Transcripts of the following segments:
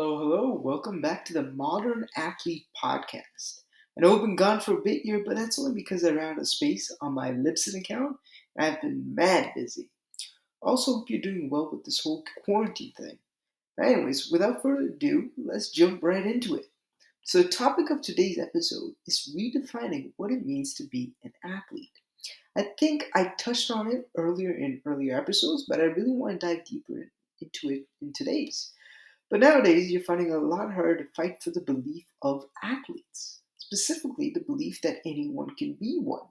Hello. Welcome back to the Modern Athlete Podcast. I know I've been gone for a bit here, but that's only because I ran out of space on my Libsyn account and I've been mad busy. Also, hope you're doing well with this whole quarantine thing. Anyways, without further ado, let's jump right into it. So, the topic of today's episode is redefining what it means to be an athlete. I think I touched on it earlier in earlier episodes, but I really want to dive deeper into it in today's. But nowadays, you're finding it a lot harder to fight for the belief of athletes, specifically the belief that anyone can be one.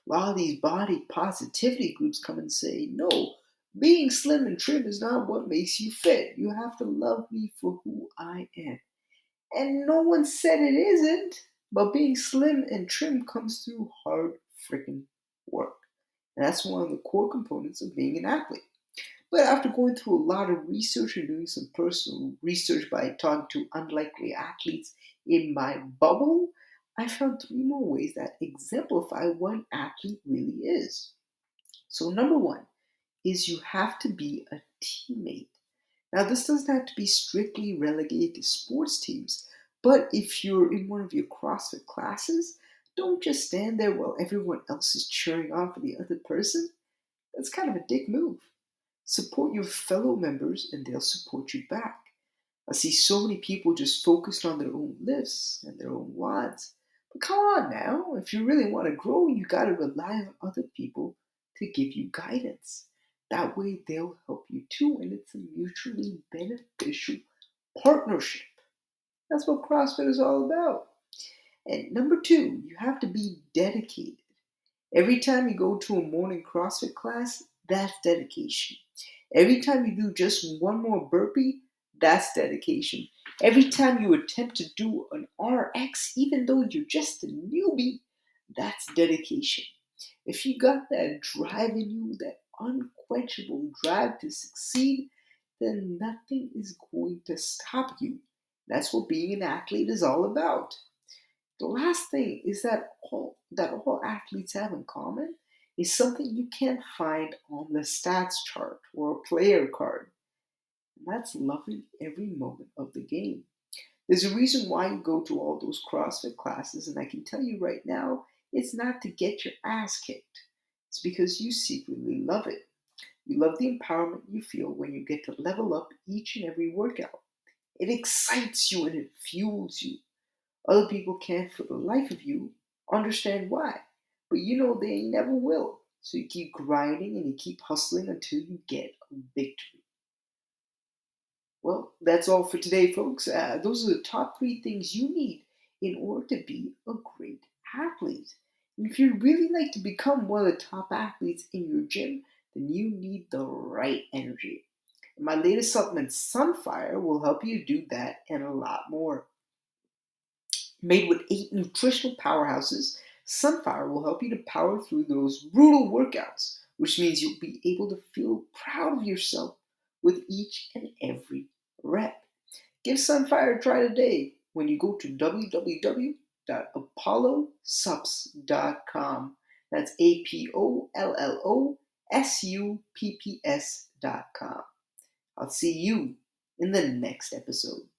A lot of these body positivity groups come and say, no, being slim and trim is not what makes you fit. You have to love me for who I am. And no one said it isn't, but being slim and trim comes through hard freaking work. And that's one of the core components of being an athlete. But after going through a lot of research and doing some personal research by talking to unlikely athletes in my bubble, I found three more ways that exemplify what an athlete really is. So, number one is you have to be a teammate. Now, this doesn't have to be strictly relegated to sports teams, but if you're in one of your CrossFit classes, don't just stand there while everyone else is cheering on for the other person. That's kind of a dick move. Support your fellow members and they'll support you back. I see so many people just focused on their own lifts and their own wads. But come on now, if you really want to grow, you got to rely on other people to give you guidance. That way they'll help you too, and it's a mutually beneficial partnership. That's what CrossFit is all about. And number two, you have to be dedicated. Every time you go to a morning CrossFit class, that's dedication. Every time you do just one more burpee, that's dedication. Every time you attempt to do an RX, even though you're just a newbie, that's dedication. If you got that drive in you, that unquenchable drive to succeed, then nothing is going to stop you. That's what being an athlete is all about. The last thing is that all athletes have in common is something you can't find on the stats chart or a player card. And that's loving every moment of the game. There's a reason why you go to all those CrossFit classes, and I can tell you right now, it's not to get your ass kicked. It's because you secretly love it. You love the empowerment you feel when you get to level up each and every workout. It excites you and it fuels you. Other people can't, for the life of you, understand why. But you know they never will. So you keep grinding and you keep hustling until you get a victory. Well, that's all for today, folks. Those are the top three things you need in order to be a great athlete. And if you'd really like to become one of the top athletes in your gym, then you need the right energy. And my latest supplement, Sunfire, will help you do that and a lot more. Made with 8 nutritional powerhouses, Sunfire will help you to power through those brutal workouts, which means you'll be able to feel proud of yourself with each and every rep. Give Sunfire a try today when you go to www.apollosupps.com. That's APOLLOSUPPS.com. I'll see you in the next episode.